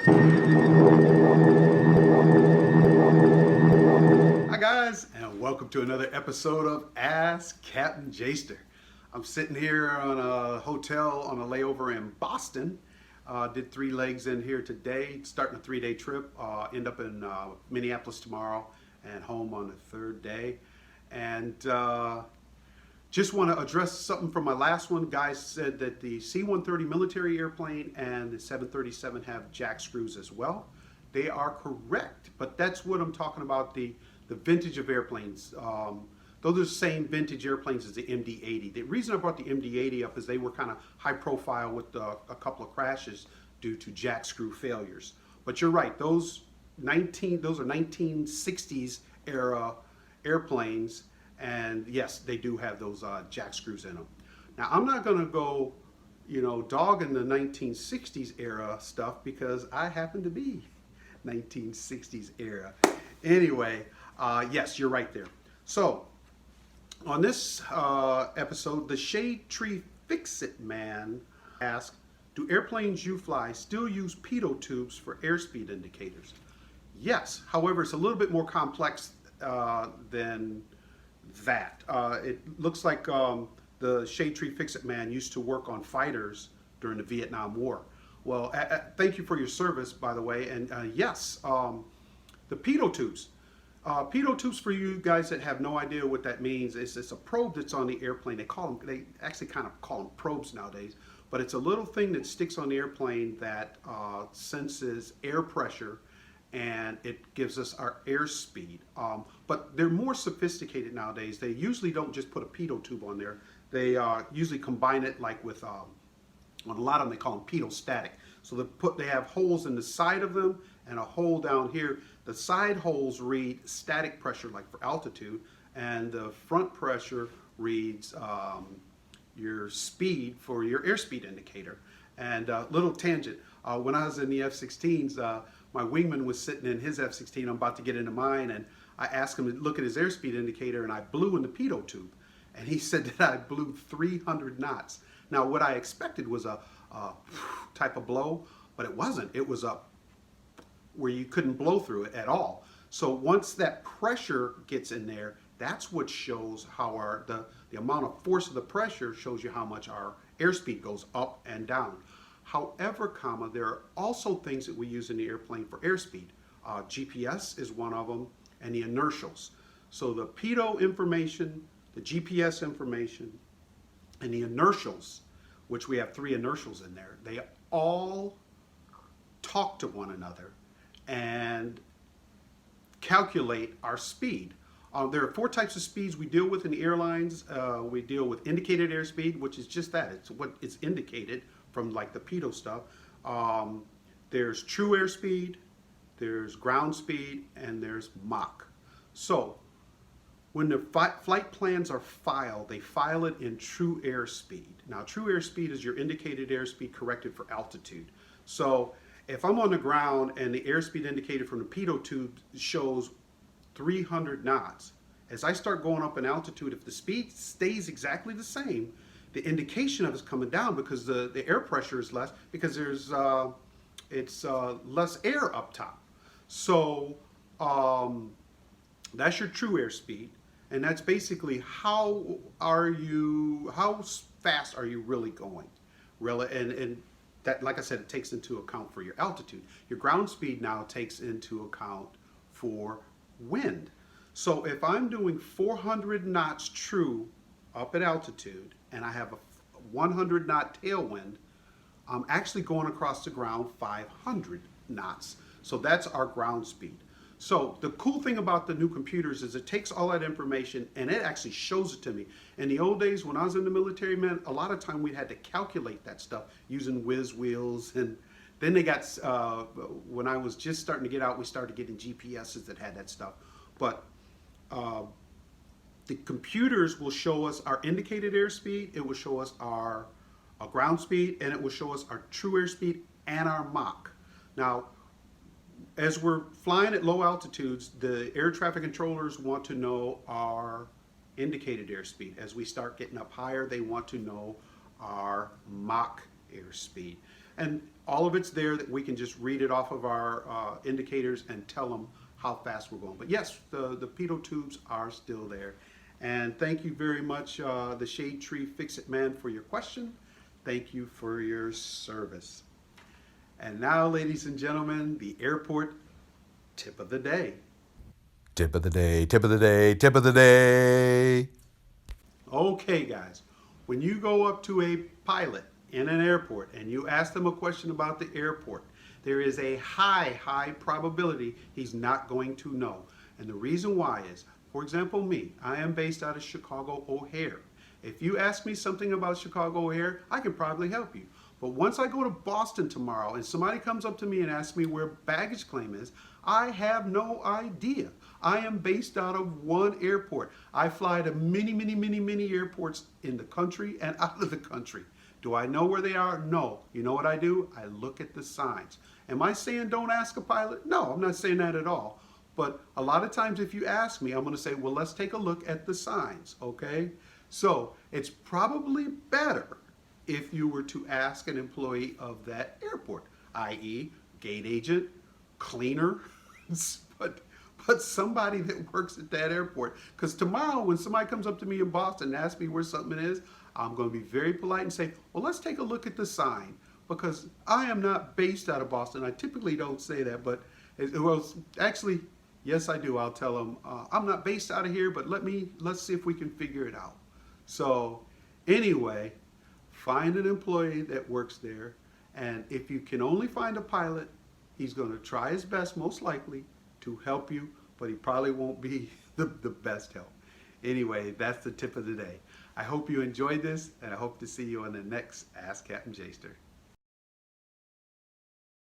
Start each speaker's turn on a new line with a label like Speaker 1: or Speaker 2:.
Speaker 1: Hi guys, and welcome to another episode of Ask Captain Jster. I'm sitting here on a hotel on a layover in Boston. Did 3 legs in here today, starting a 3-day trip. End up in Minneapolis tomorrow and home on the 3rd day. And just want to address something from my last one. Guys said that the C-130 military airplane and the 737 have jack screws as well. They are correct, but that's what I'm talking about, the vintage of airplanes. Those are the same vintage airplanes as the MD-80. The reason I brought the MD-80 up is they were kind of high profile with a couple of crashes due to jack screw failures. But you're right, those are 1960s era airplanes, and yes, they do have those jack screws in them. Now, I'm not going to go, dogging the 1960s era stuff because I happen to be 1960s era. Anyway, yes, you're right there. So, on this episode, the Shade Tree Fix-It Man asks, do airplanes you fly still use Pitot tubes for airspeed indicators? Yes, however, it's a little bit more complex than that. It looks like the Shade Tree Fix-It Man used to work on fighters during the Vietnam War. Well, thank you for your service, by the way. And yes, the Pitot tubes. Pitot tubes, for you guys that have no idea what that means, it's a probe that's on the airplane. They actually kind of call them probes nowadays, but it's a little thing that sticks on the airplane that senses air pressure, and it gives us our airspeed. But they're more sophisticated nowadays. They usually don't just put a Pitot tube on there. They usually combine it like with, on a lot of them they call them Pitot static. So they have holes in the side of them and a hole down here. The side holes read static pressure, like for altitude, and the front pressure reads your speed for your airspeed indicator. And little tangent, when I was in the F-16s, my wingman was sitting in his F-16. I'm about to get into mine, and I asked him to look at his airspeed indicator, and I blew in the Pitot tube. And he said that I blew 300 knots. Now, what I expected was a type of blow, but it wasn't. It was a where you couldn't blow through it at all. So once that pressure gets in there, that's what shows how the amount of force of the pressure shows you how much our airspeed goes up and down. However, there are also things that we use in the airplane for airspeed. GPS is one of them, and the inertials. So the Pitot information, the GPS information, and the inertials, which we have 3 inertials in there, they all talk to one another and calculate our speed. There are 4 types of speeds we deal with in the airlines. We deal with indicated airspeed, which is just that. It's what is indicated from like the Pitot stuff. There's true airspeed, there's ground speed, and there's Mach. So when the flight plans are filed, they file it in true airspeed. Now, true airspeed is your indicated airspeed corrected for altitude. So if I'm on the ground and the airspeed indicated from the Pitot tube shows 300 knots, as I start going up in altitude, if the speed stays exactly the same, the indication of it's coming down because the air pressure is less because there's it's less air up top. So that's your true airspeed, and that's basically how fast are you really going, and that, like I said, it takes into account for your altitude. Your ground speed now takes into account for wind. So if I'm doing 400 knots true up at altitude and I have a 100 knot tailwind, I'm actually going across the ground 500 knots. So that's our ground speed. So the cool thing about the new computers is it takes all that information and it actually shows it to me. In the old days when I was in the military, man, a lot of time we had to calculate that stuff using whiz wheels, and then they got, when I was just starting to get out, we started getting GPSs that had that stuff. But the computers will show us our indicated airspeed, it will show us our ground speed, and it will show us our true airspeed and our Mach. Now, as we're flying at low altitudes, the air traffic controllers want to know our indicated airspeed. As we start getting up higher, they want to know our Mach airspeed. And all of it's there that we can just read it off of our indicators and tell them how fast we're going. But yes, the Pitot tubes are still there. And thank you very much, the Shade Tree Fix-It Man, for your question. Thank you for your service. And now, ladies and gentlemen, the airport tip of the day.
Speaker 2: Tip of the day, tip of the day, tip of the day.
Speaker 1: Okay, guys, when you go up to a pilot in an airport and you ask them a question about the airport, there is a high probability he's not going to know. And the reason why is, for example, me, I am based out of Chicago O'Hare. If you ask me something about Chicago O'Hare, I can probably help you. But once I go to Boston tomorrow and somebody comes up to me and asks me where baggage claim is, I have no idea. I am based out of one airport. I fly to many airports in the country and out of the country. Do I know where they are? No. You know what I do? I look at the signs. Am I saying don't ask a pilot? No, I'm not saying that at all. But a lot of times if you ask me, I'm going to say, well, let's take a look at the signs, okay? So it's probably better if you were to ask an employee of that airport, i.e. gate agent, cleaner, but somebody that works at that airport. Because tomorrow when somebody comes up to me in Boston and asks me where something is, I'm going to be very polite and say, well, let's take a look at the sign. Because I am not based out of Boston. I typically don't say that, but well, actually, yes, I do. I'll tell them, I'm not based out of here, but let's see if we can figure it out. So anyway, find an employee that works there, and if you can only find a pilot, he's going to try his best, most likely, to help you, but he probably won't be the best help. Anyway, that's the tip of the day. I hope you enjoyed this, and I hope to see you on the next Ask Captain Jster.